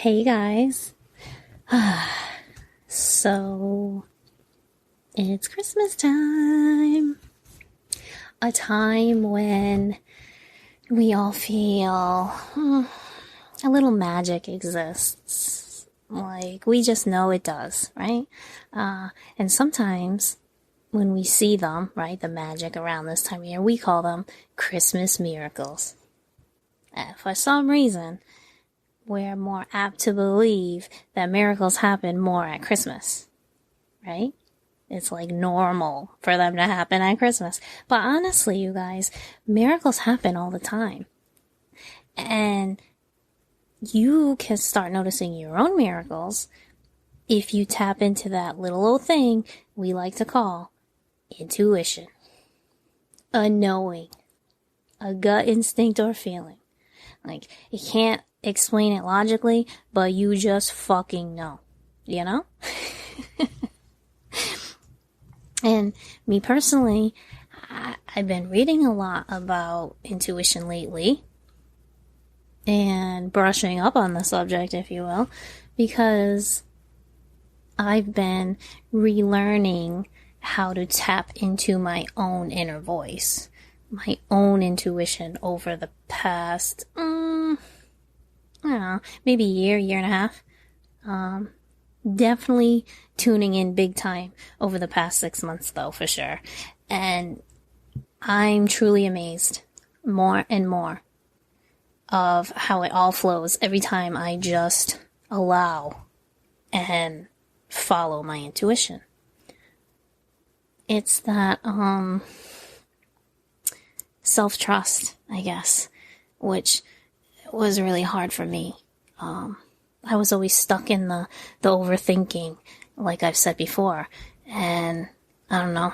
Hey guys. So, it's Christmas time. A time when we all feel a little magic exists. Like, we just know it does, right? And sometimes when we see them, right, the magic around this time of year, we call them Christmas miracles. And for some reason, we're more apt to believe that miracles happen more at Christmas, right? It's like normal for them to happen at Christmas. But honestly, you guys, miracles happen all the time. And you can start noticing your own miracles if you tap into that little old thing we like to call intuition. A knowing. A gut instinct or feeling. Like, you can't explain it logically, but you just fucking know. You know? And me personally, I've been reading a lot about intuition lately. And brushing up on the subject, if you will. Because I've been relearning how to tap into my own inner voice. My own intuition over the past, I don't know, maybe year and a half. Definitely tuning in big time over the past 6 months though, for sure. And I'm truly amazed more and more of how it all flows every time I just allow and follow my intuition. It's that, self-trust, I guess, which was really hard for me. I was always stuck in the overthinking, like I've said before. And I don't know.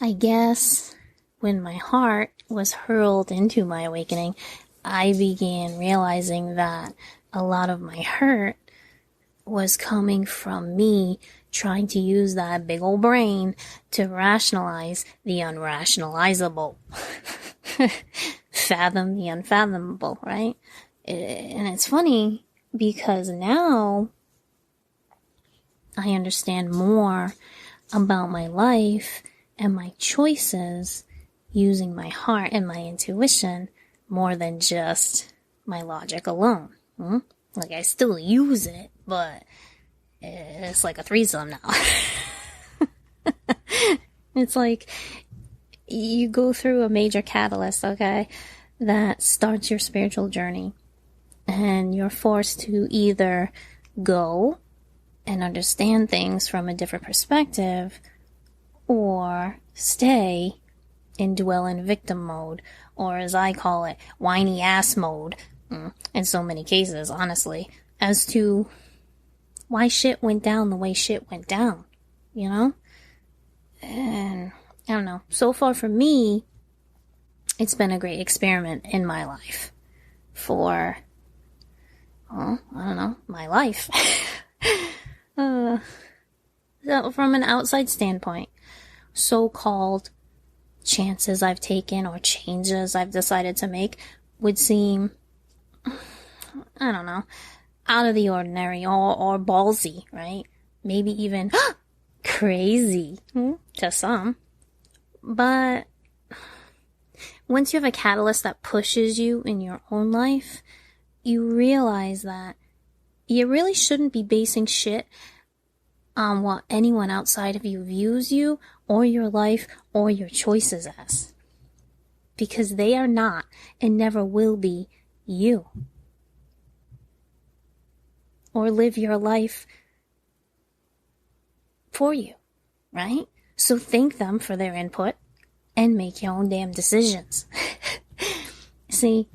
I guess when my heart was hurled into my awakening, I began realizing that a lot of my hurt was coming from me trying to use that big old brain to rationalize the unrationalizable. Fathom the unfathomable, right? And it's funny because now I understand more about my life and my choices using my heart and my intuition more than just my logic alone. Like, I still use it, but it's like a threesome now. It's like you go through a major catalyst, okay, that starts your spiritual journey. And you're forced to either go and understand things from a different perspective or stay and dwell in victim mode, or as I call it, whiny ass mode, in so many cases, honestly, as to why shit went down the way shit went down, you know? And I don't know. So far for me, it's been a great experiment in my life for, I don't know, my life. So from an outside standpoint, so-called chances I've taken or changes I've decided to make would seem, I don't know, out of the ordinary or ballsy, right? Maybe even crazy to some. But once you have a catalyst that pushes you in your own life, you realize that you really shouldn't be basing shit on what anyone outside of you views you or your life or your choices as. Because they are not and never will be you. Or live your life for you, right? So thank them for their input and make your own damn decisions. See,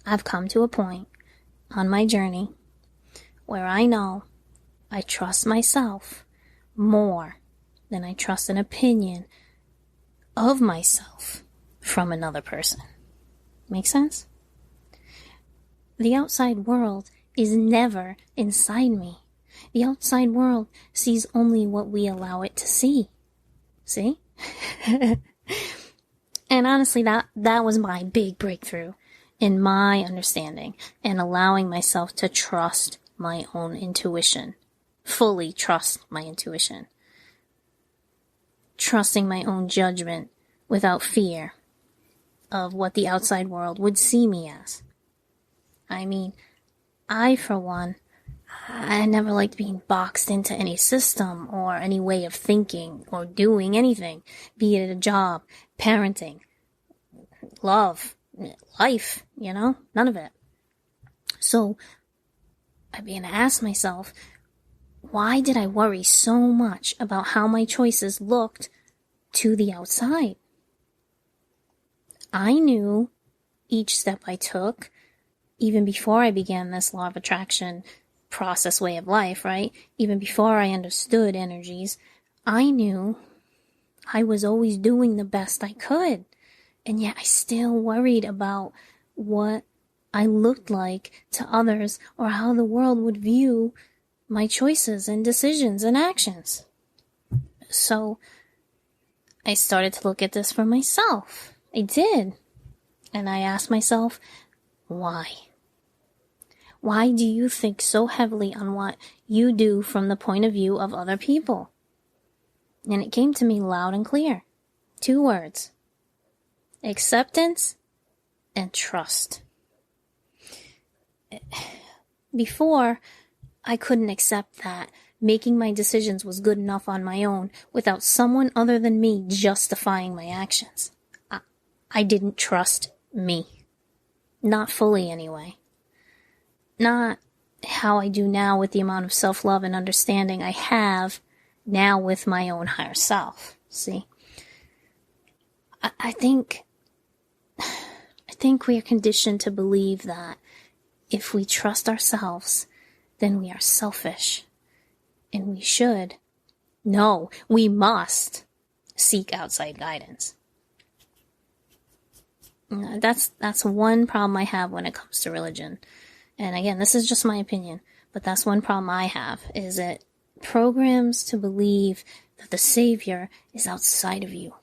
I've come to a point on my journey where I know I trust myself more than I trust an opinion of myself from another person. Make sense? The outside world is never inside me. The outside world sees only what we allow it to see. See? And honestly, that was my big breakthrough in my understanding and allowing myself to trust my own intuition. Fully trust my intuition. Trusting my own judgment without fear of what the outside world would see me as. I mean, for one, I never liked being boxed into any system or any way of thinking or doing anything, be it a job, parenting, love, life, none of it. So I began to ask myself, why did I worry so much about how my choices looked to the outside? I knew each step I took, even before I began this law of attraction process way of life, right? Even before I understood energies, I knew I was always doing the best I could. And yet I still worried about what I looked like to others or how the world would view my choices and decisions and actions. So I started to look at this for myself. I did. And I asked myself, why? Why do you think so heavily on what you do from the point of view of other people? And it came to me loud and clear. 2 words. Acceptance and trust. Before, I couldn't accept that making my decisions was good enough on my own without someone other than me justifying my actions. I didn't trust me. Not fully, anyway. Not how I do now with the amount of self-love and understanding I have now with my own higher self. See? I think we are conditioned to believe that if we trust ourselves, then we are selfish. And we should. No, we must seek outside guidance. That's one problem I have when it comes to religion. And again, this is just my opinion, but that's one problem I have, is it programs to believe that the Savior is outside of you.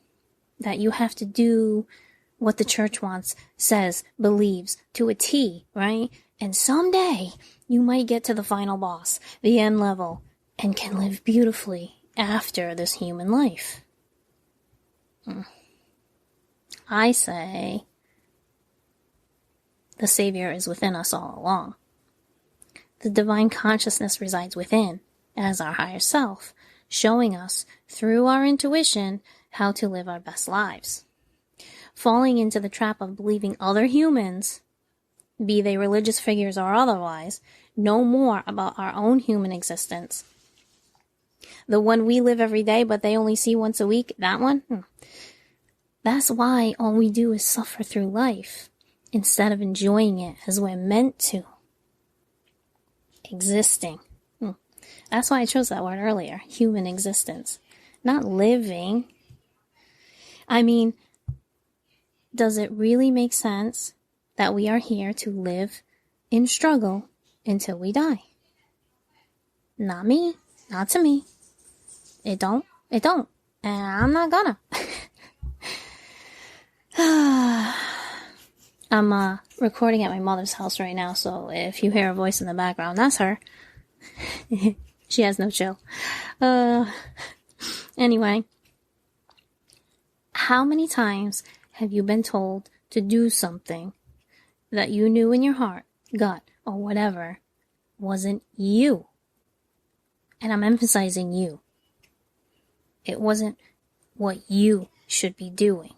That you have to do what the church wants, says, believes, to a T, right? And someday, you might get to the final boss, the end level, and can live beautifully after this human life. I say, the Savior is within us all along. The divine consciousness resides within, as our higher self, showing us, through our intuition, how to live our best lives. Falling into the trap of believing other humans, be they religious figures or otherwise, know more about our own human existence. The one we live every day, but they only see once a week, that one? That's why all we do is suffer through life, instead of enjoying it as we're meant to. Existing. That's why I chose that word earlier, human existence. Not living. I mean, does it really make sense that we are here to live in struggle until we die? Not me. Not to me. It don't. And I'm not gonna. I'm recording at my mother's house right now, so if you hear a voice in the background, that's her. She has no chill. Anyway, how many times have you been told to do something that you knew in your heart, gut, or whatever, wasn't you? And I'm emphasizing you. It wasn't what you should be doing.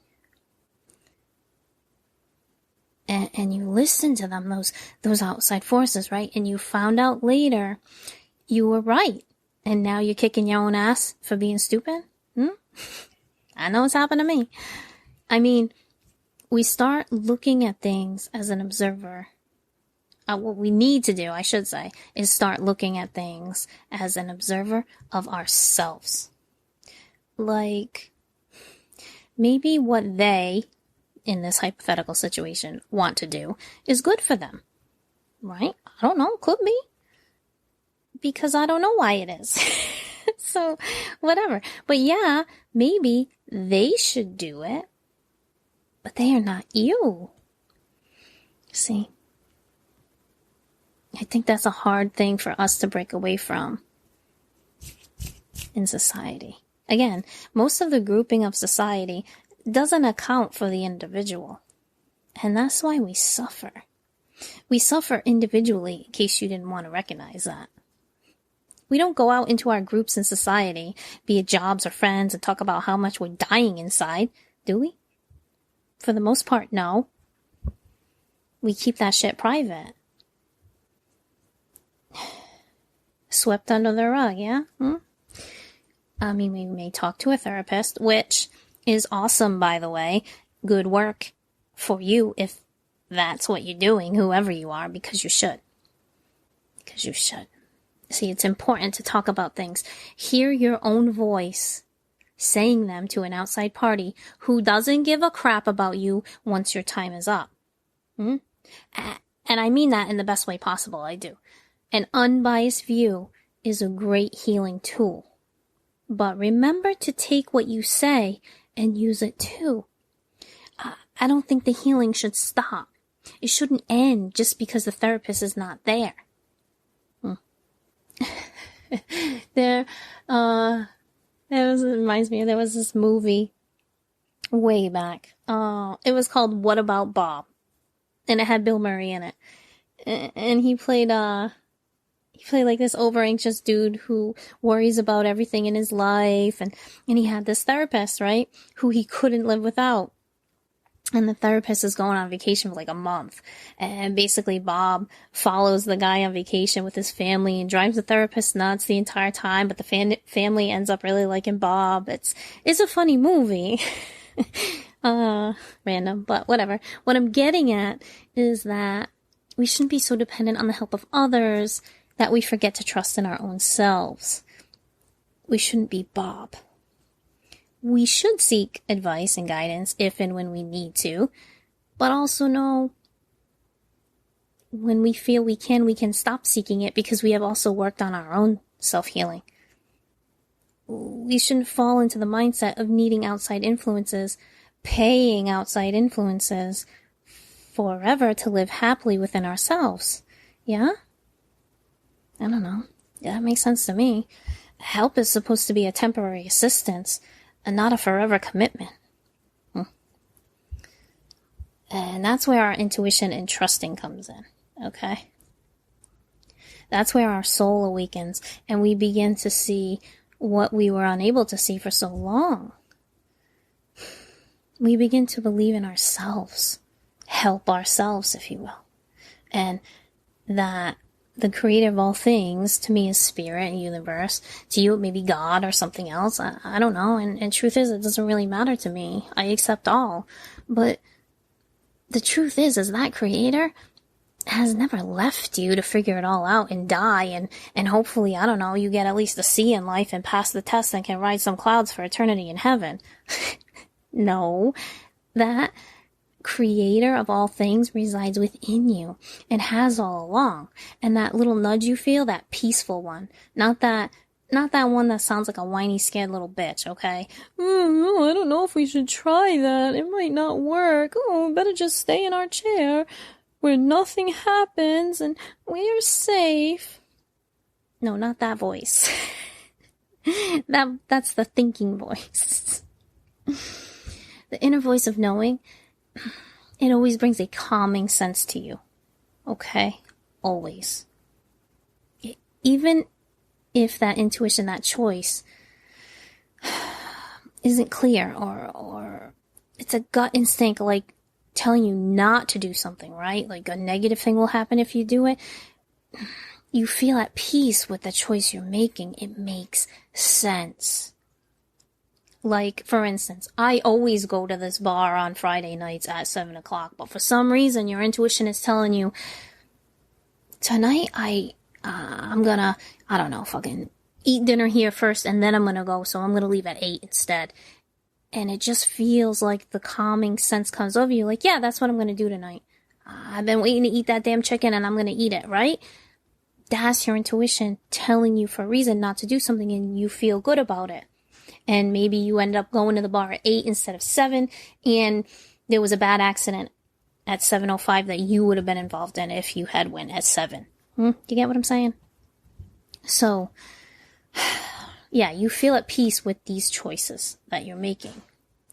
And you listened to them, those outside forces, right? And you found out later you were right. And now you're kicking your own ass for being stupid? I know it's happened to me. I mean, we start looking at things as an observer. What we need to do, I should say, is start looking at things as an observer of ourselves. Like, maybe what they, in this hypothetical situation, want to do is good for them. Right? I don't know. Could be. Because I don't know why it is. So, whatever. But yeah, maybe they should do it. But they are not you. See, I think that's a hard thing for us to break away from in society. Again, most of the grouping of society doesn't account for the individual. And that's why we suffer. We suffer individually, in case you didn't want to recognize that. We don't go out into our groups in society, be it jobs or friends, and talk about how much we're dying inside, do we? For the most part, no. We keep that shit private. Swept under the rug, yeah? I mean, we may talk to a therapist, which is awesome, by the way. Good work for you if that's what you're doing, whoever you are, because you should. Because you should. See, it's important to talk about things. Hear your own voice saying them to an outside party who doesn't give a crap about you once your time is up. And I mean that in the best way possible, I do. An unbiased view is a great healing tool. But remember to take what you say and use it too. I don't think the healing should stop. It shouldn't end just because the therapist is not there. It reminds me, there was this movie way back. It was called What About Bob? And it had Bill Murray in it. And he played like this over anxious dude who worries about everything in his life. And he had this therapist, right? Who he couldn't live without. And the therapist is going on vacation for like a month. And basically Bob follows the guy on vacation with his family and drives the therapist nuts the entire time. But the family ends up really liking Bob. It's a funny movie. Random, but whatever. What I'm getting at is that we shouldn't be so dependent on the help of others that we forget to trust in our own selves. We shouldn't be Bob. We should seek advice and guidance if and when we need to, but also know when we feel we can stop seeking it because we have also worked on our own self-healing. We shouldn't fall into the mindset of needing outside influences, paying outside influences forever to live happily within ourselves. Yeah? I don't know. Yeah, that makes sense to me. Help is supposed to be a temporary assistance and not a forever commitment. And that's where our intuition and trusting comes in, okay? That's where our soul awakens and we begin to see what we were unable to see for so long. We begin to believe in ourselves, help ourselves, if you will. And that the creator of all things, to me, is spirit and universe. To you, it may be God or something else. I don't know. And truth is, it doesn't really matter to me. I accept all. But the truth is that creator has never left you to figure it all out and die. And hopefully, I don't know, you get at least a C in life and pass the test and can ride some clouds for eternity in heaven. No, that creator of all things resides within you and has all along. And that little nudge you feel, that peaceful one, not that one that sounds like a whiny, scared little bitch, okay? I don't know if we should try that. It might not work. Oh, better just stay in our chair where nothing happens and we're safe. No, not that voice. That's the thinking voice. The inner voice of knowing, it always brings a calming sense to you. Okay? Always. Even if that intuition, that choice isn't clear or it's a gut instinct like telling you not to do something, right? Like a negative thing will happen if you do it. You feel at peace with the choice you're making. It makes sense. Like, for instance, I always go to this bar on Friday nights at 7 o'clock, but for some reason your intuition is telling you, tonight I'm gonna, I don't know, fucking eat dinner here first and then I'm gonna go, so I'm gonna leave at 8 instead. And it just feels like the calming sense comes over you, like, yeah, that's what I'm gonna do tonight. I've been waiting to eat that damn chicken and I'm gonna eat it, right? That's your intuition telling you for a reason not to do something and you feel good about it. And maybe you end up going to the bar at 8 instead of 7, and there was a bad accident at 7:05 that you would have been involved in if you had went at 7. You get what I'm saying? So, yeah, you feel at peace with these choices that you're making.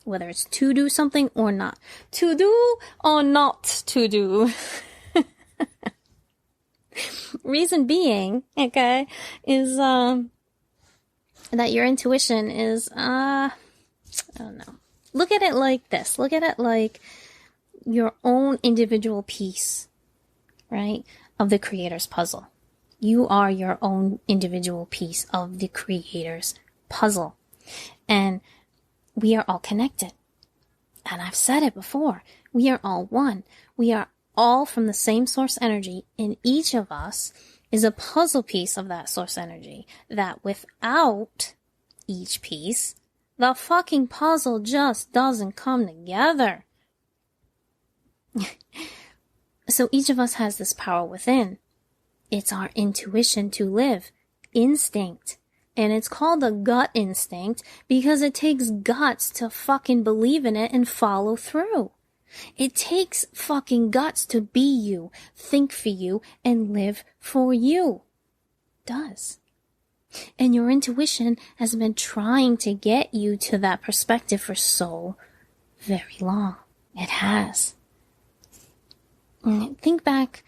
Whether it's to do something or not. To do or not to do. Reason being, okay, is that your intuition is, I don't know. Look at it like this. Look at it like your own individual piece, right, of the creator's puzzle. You are your own individual piece of the creator's puzzle. And we are all connected. And I've said it before. We are all one. We are all from the same source energy, and each of us is a puzzle piece of that source energy, that without each piece, the fucking puzzle just doesn't come together. So each of us has this power within. It's our intuition to live. Instinct. And it's called a gut instinct because it takes guts to fucking believe in it and follow through. It takes fucking guts to be you, think for you, and live for you. It does. And your intuition has been trying to get you to that perspective for so very long. It has. Think back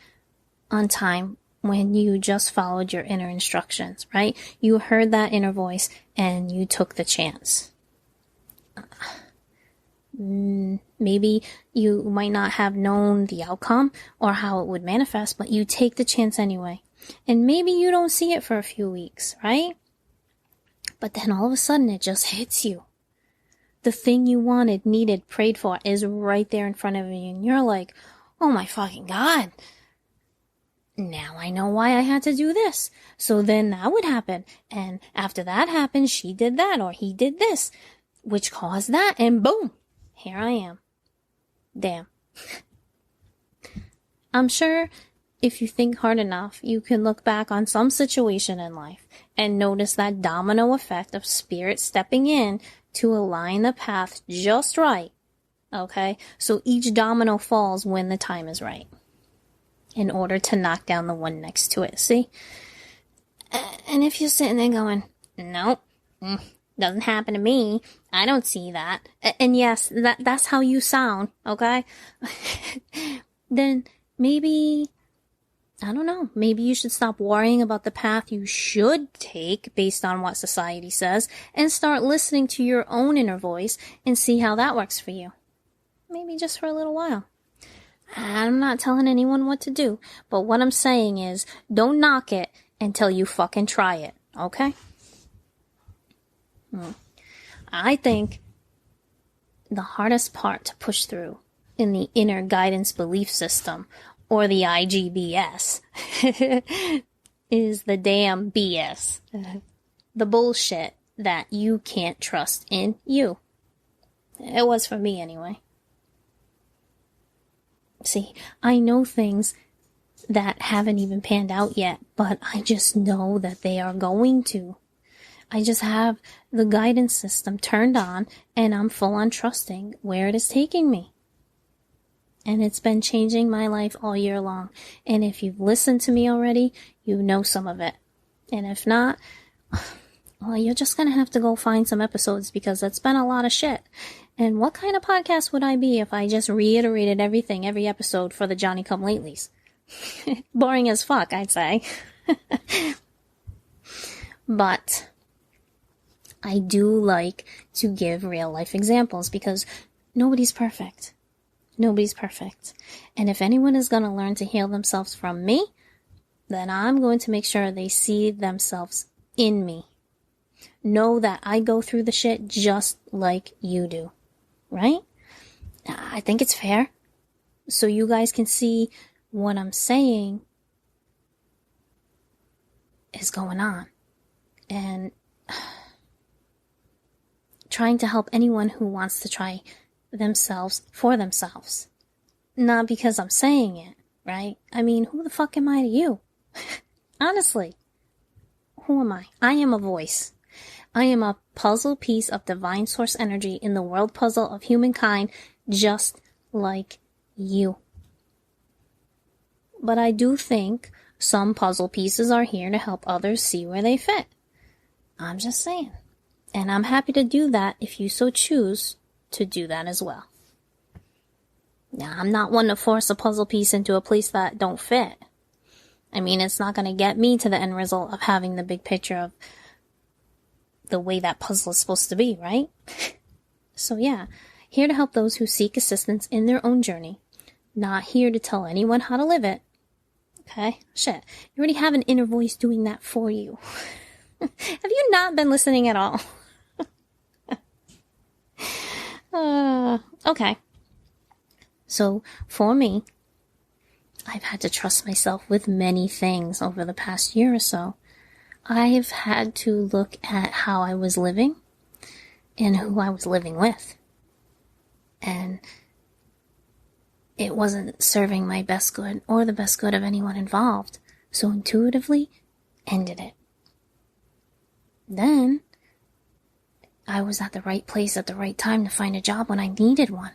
on time when you just followed your inner instructions, right? You heard that inner voice and you took the chance. Maybe you might not have known the outcome or how it would manifest, but you take the chance anyway. And maybe you don't see it for a few weeks, right? But then all of a sudden it just hits you. The thing you wanted, needed, prayed for is right there in front of you. And you're like, oh my fucking God. Now I know why I had to do this. So then that would happen. And after that happened, she did that or he did this, which caused that. And boom, here I am. Damn. I'm sure if you think hard enough, you can look back on some situation in life and notice that domino effect of spirit stepping in to align the path just right. Okay? So each domino falls when the time is right, in order to knock down the one next to it. See? And if you're sitting there going, nope, doesn't happen to me, I don't see that. And yes, that's how you sound, okay? Then maybe, I don't know, maybe you should stop worrying about the path you should take based on what society says and start listening to your own inner voice and see how that works for you. Maybe just for a little while. I'm not telling anyone what to do, but what I'm saying is don't knock it until you fucking try it, okay? I think the hardest part to push through in the inner guidance belief system, or the IGBS, is the damn BS. The bullshit that you can't trust in you. It was for me anyway. See, I know things that haven't even panned out yet, but I just know that they are going to. I just have the guidance system turned on, and I'm full on trusting where it is taking me. And it's been changing my life all year long. And if you've listened to me already, you know some of it. And if not, well, you're just going to have to go find some episodes because it's been a lot of shit. And what kind of podcast would I be if I just reiterated everything every episode for the Johnny-come-latelys? Boring as fuck, I'd say. But I do like to give real life examples because nobody's perfect. Nobody's perfect. And if anyone is going to learn to heal themselves from me, then I'm going to make sure they see themselves in me. Know that I go through the shit just like you do. Right? I think it's fair. So you guys can see what I'm saying is going on. And trying to help anyone who wants to try themselves for themselves. Not because I'm saying it, right? I mean, who the fuck am I to you? Honestly, who am I? I am a voice. I am a puzzle piece of divine source energy in the world puzzle of humankind, just like you. But I do think some puzzle pieces are here to help others see where they fit. I'm just saying. And I'm happy to do that if you so choose to do that as well. Now, I'm not one to force a puzzle piece into a place that don't fit. I mean, it's not going to get me to the end result of having the big picture of the way that puzzle is supposed to be, right? So yeah, here to help those who seek assistance in their own journey. Not here to tell anyone how to live it. Okay? Shit. You already have an inner voice doing that for you. Have you not been listening at all? Okay. So, for me, I've had to trust myself with many things over the past year or so. I've had to look at how I was living and who I was living with. And it wasn't serving my best good or the best good of anyone involved. So intuitively, ended it. Then, I was at the right place at the right time to find a job when I needed one.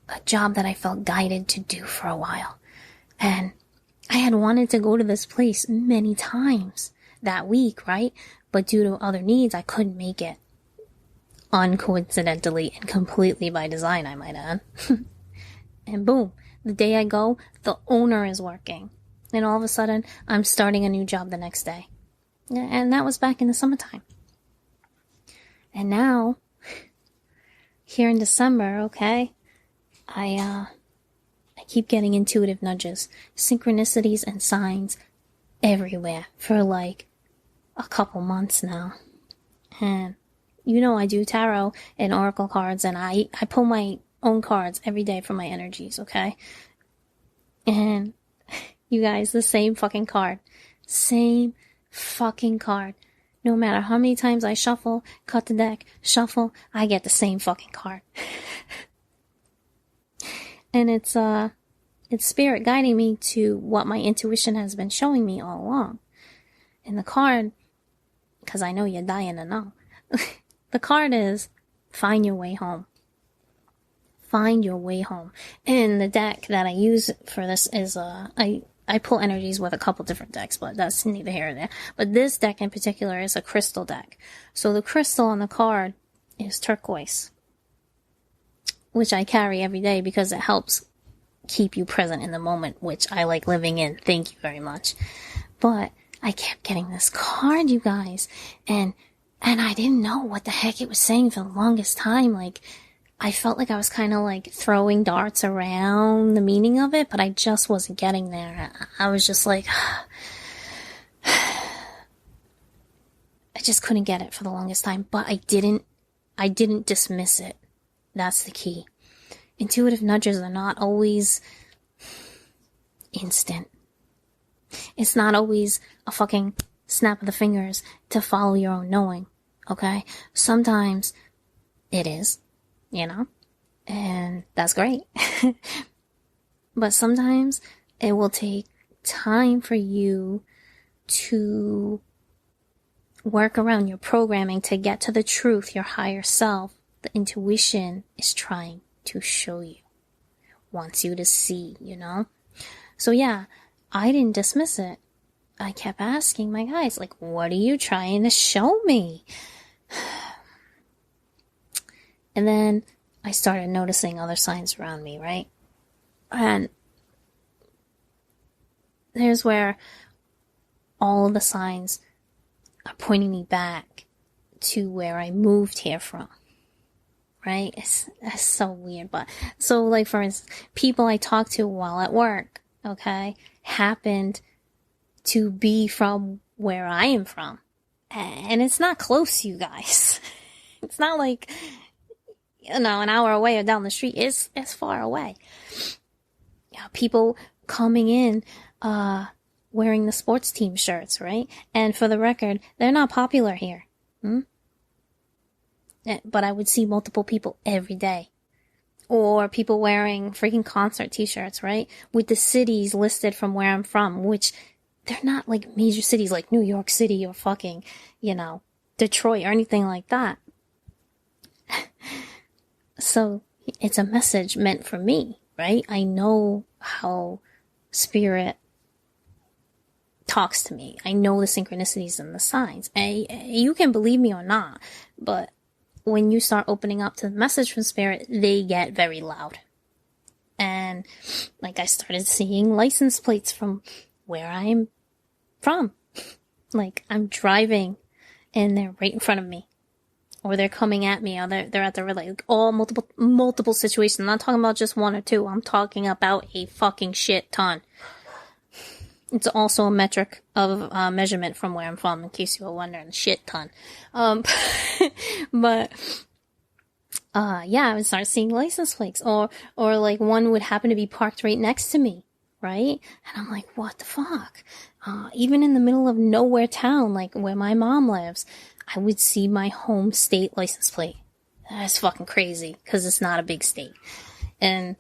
A job that I felt guided to do for a while. And I had wanted to go to this place many times that week, right? But due to other needs, I couldn't make it. Uncoincidentally and completely by design, I might add. And boom, the day I go, the owner is working. And all of a sudden, I'm starting a new job the next day. And that was back in the summertime. And now, here in December, okay, I keep getting intuitive nudges, synchronicities and signs everywhere for like a couple months now. And you know I do tarot and oracle cards, and I pull my own cards every day for my energies, okay? And you guys, the same fucking card. Same fucking card. No matter how many times I shuffle, cut the deck, shuffle, I get the same fucking card. And it's spirit guiding me to what my intuition has been showing me all along. And the card, because I know you're dying to know, the card is find your way home. Find your way home. And the deck that I use for this is, I pull energies with a couple different decks, but that's neither here nor there. But this deck in particular is a crystal deck. So the crystal on the card is turquoise, which I carry every day because it helps keep you present in the moment, which I like living in. Thank you very much. But I kept getting this card, you guys, and I didn't know what the heck it was saying for the longest time. Like, I felt like I was kind of like throwing darts around the meaning of it, but I just wasn't getting there. I was just like, I just couldn't get it for the longest time, but I didn't dismiss it. That's the key. Intuitive nudges are not always instant. It's not always a fucking snap of the fingers to follow your own knowing, okay? Sometimes it is, you know? And that's great. But sometimes it will take time for you to work around your programming to get to the truth, your higher self. The intuition is trying to show you, wants you to see, you know? So yeah, I didn't dismiss it. I kept asking my guys, like, what are you trying to show me? And then I started noticing other signs around me, right? And here's where all the signs are pointing me back to where I moved here from. Right? It's so weird, but so like for instance, people I talked to while at work, okay, happened to be from where I am from. And it's not close, you guys. It's not like, you know, an hour away or down the street. It's far away. Yeah, people coming in, wearing the sports team shirts, right? And for the record, they're not popular here. But I would see multiple people every day. Or people wearing freaking concert t-shirts, right? With the cities listed from where I'm from, which they're not like major cities like New York City or fucking, you know, Detroit or anything like that. So it's a message meant for me, right? I know how spirit talks to me. I know the synchronicities and the signs. And you can believe me or not, but when you start opening up to the message from spirit, they get very loud. And like I started seeing license plates from where I'm from. Like I'm driving and they're right in front of me. Or they're coming at me, or they're at the red light. Like all multiple situations. I'm not talking about just one or two. I'm talking about a fucking shit ton. It's also a metric of measurement from where I'm from, in case you were wondering. Shit ton. But yeah, I would start seeing license plates, or like one would happen to be parked right next to me, right? And I'm like, what the fuck? Even in the middle of nowhere town, like where my mom lives, I would see my home state license plate. That's fucking crazy, because it's not a big state. And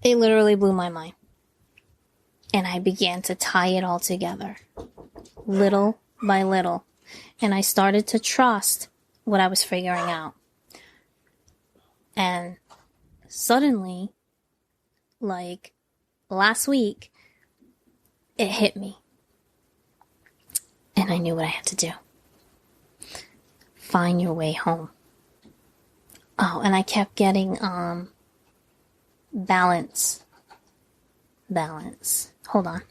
it literally blew my mind. And I began to tie it all together, little by little. And I started to trust what I was figuring out. And suddenly, like last week, it hit me. And I knew what I had to do. Find your way home. Oh, and I kept getting balance. Hold on.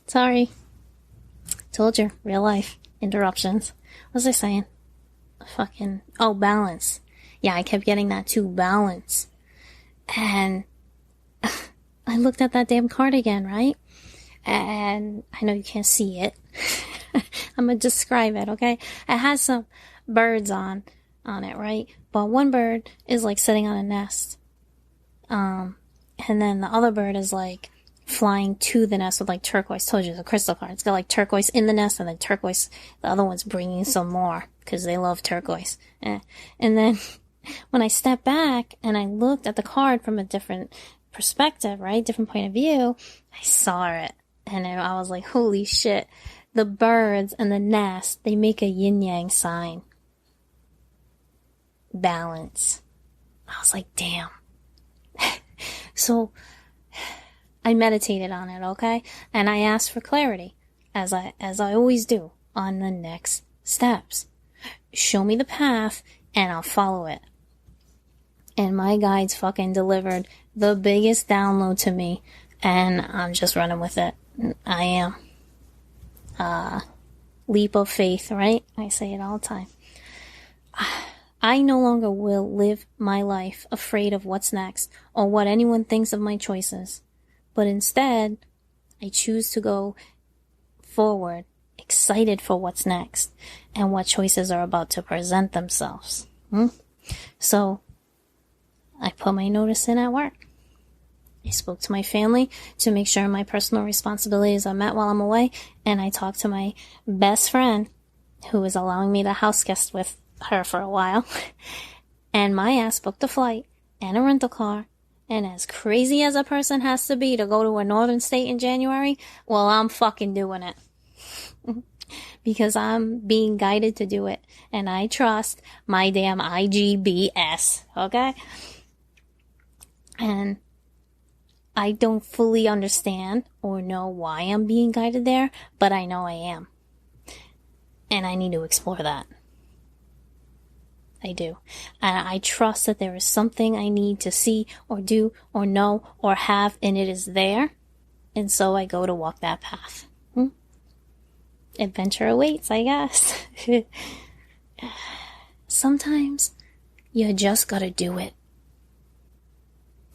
Sorry. Told you, real life interruptions. What was I saying? Balance. Yeah, I kept getting that too, balance. And I looked at that damn card again, right? And I know you can't see it. I'm gonna describe it, okay? It has some birds on it, right? But one bird is like sitting on a nest. And then the other bird is like flying to the nest with like turquoise. Told you, the crystal card. It's got like turquoise in the nest, and then turquoise, the other one's bringing some more because they love turquoise. And then when I stepped back and I looked at the card from a different perspective, right? Different point of view, I saw it. And I was like, holy shit. The birds and the nest, they make a yin-yang sign. Balance. I was like, damn. So I meditated on it, okay? And I asked for clarity, as I always do, on the next steps. Show me the path and I'll follow it. And my guides fucking delivered the biggest download to me, and I'm just running with it. I am. Leap of faith, right? I say it all the time. I no longer will live my life afraid of what's next or what anyone thinks of my choices. But instead, I choose to go forward, excited for what's next and what choices are about to present themselves. So, I put my notice in at work. I spoke to my family to make sure my personal responsibilities are met while I'm away, and I talked to my best friend, who is allowing me to house guest with her for a while, and my ass booked a flight and a rental car. And as crazy as a person has to be to go to a northern state in January, well, I'm fucking doing it. Because I'm being guided to do it, and I trust my damn IGBS, okay? And I don't fully understand or know why I'm being guided there, but I know I am. And I need to explore that. I do. And I trust that there is something I need to see or do or know or have, and it is there. And so I go to walk that path. Adventure awaits, I guess. Sometimes you just gotta do it.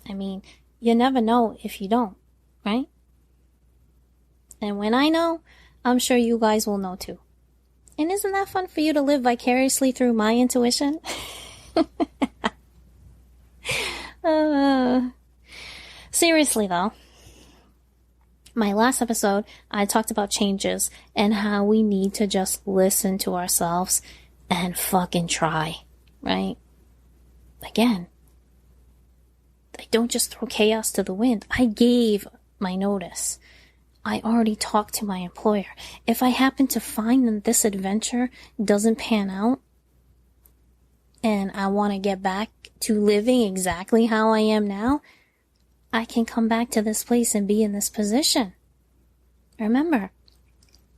I mean, you never know if you don't, right? And when I know, I'm sure you guys will know too. And isn't that fun for you to live vicariously through my intuition? Seriously though, my last episode, I talked about changes and how we need to just listen to ourselves and fucking try, right? Again, I don't just throw chaos to the wind. I gave my notice. I already talked to my employer. If I happen to find that this adventure doesn't pan out, and I want to get back to living exactly how I am now, I can come back to this place and be in this position. Remember,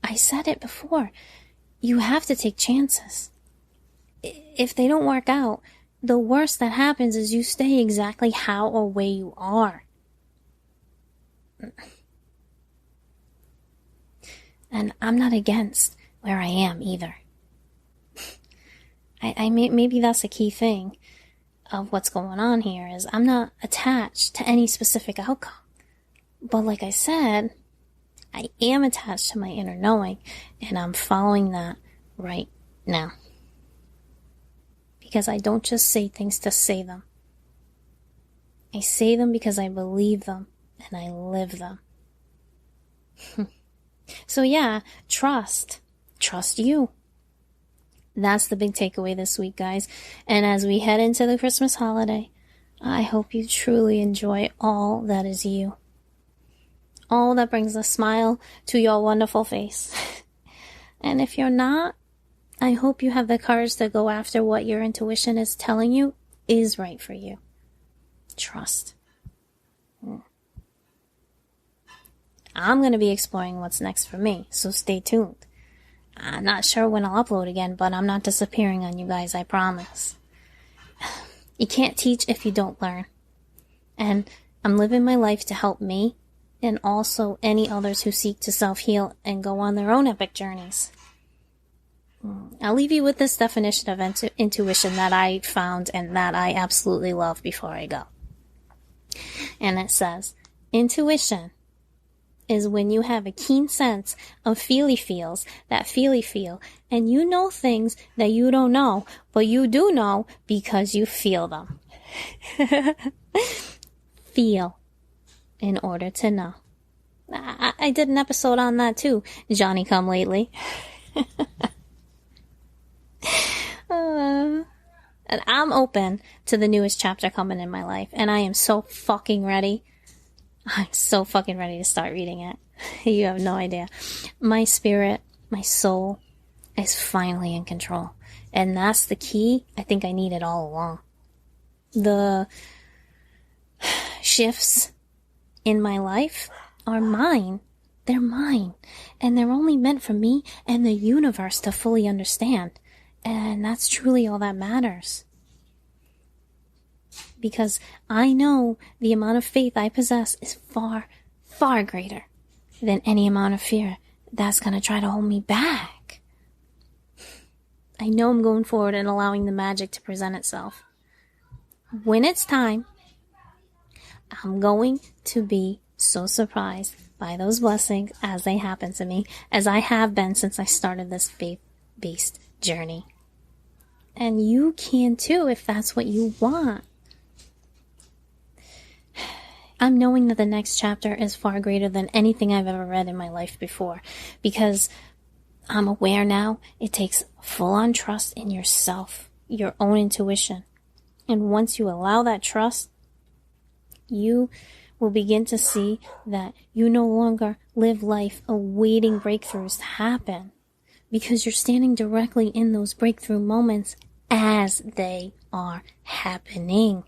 I said it before. You have to take chances. If they don't work out, the worst that happens is you stay exactly how or where you are. And I'm not against where I am either. Maybe that's a key thing of what's going on here is I'm not attached to any specific outcome. But like I said, I am attached to my inner knowing, and I'm following that right now. Because I don't just say things to say them. I say them because I believe them, and I live them. So yeah, trust. Trust you. That's the big takeaway this week, guys. And as we head into the Christmas holiday, I hope you truly enjoy all that is you. All that brings a smile to your wonderful face. And if you're not, I hope you have the courage to go after what your intuition is telling you is right for you. Trust. I'm going to be exploring what's next for me, so stay tuned. I'm not sure when I'll upload again, but I'm not disappearing on you guys, I promise. You can't teach if you don't learn. And I'm living my life to help me and also any others who seek to self-heal and go on their own epic journeys. I'll leave you with this definition of intuition that I found and that I absolutely love before I go. And it says, intuition is when you have a keen sense of feely feels that feely feel, and you know things that you don't know, but you do know because you feel them. Feel in order to know. I did an episode on that too, Johnny Come Lately. And I'm open to the newest chapter coming in my life, and I am so fucking ready. I'm so fucking ready to start reading it. You have no idea. My spirit, my soul is finally in control. And that's the key I think I needed all along. The shifts in my life are mine. They're mine. And they're only meant for me and the universe to fully understand. And that's truly all that matters. Because I know the amount of faith I possess is far, far greater than any amount of fear that's going to try to hold me back. I know I'm going forward and allowing the magic to present itself. When it's time, I'm going to be so surprised by those blessings as they happen to me, as I have been since I started this faith-based journey. And you can too if that's what you want. I'm knowing that the next chapter is far greater than anything I've ever read in my life before, because I'm aware now it takes full-on trust in yourself, your own intuition. And once you allow that trust, you will begin to see that you no longer live life awaiting breakthroughs to happen, because you're standing directly in those breakthrough moments as they are happening.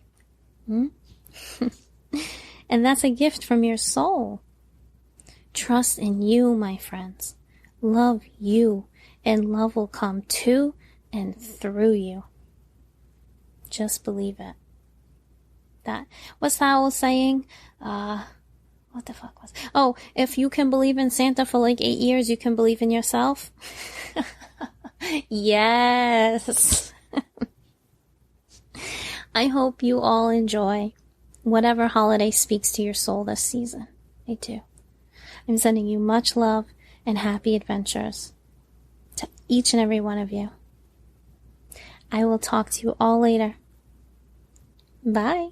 And that's a gift from your soul. Trust in you, my friends. Love you, and love will come to and through you. Just believe it. What's that old saying? What the fuck was? Oh, if you can believe in Santa for like 8 years, you can believe in yourself. Yes. I hope you all enjoy whatever holiday speaks to your soul this season. Me too. I'm sending you much love and happy adventures to each and every one of you. I will talk to you all later. Bye.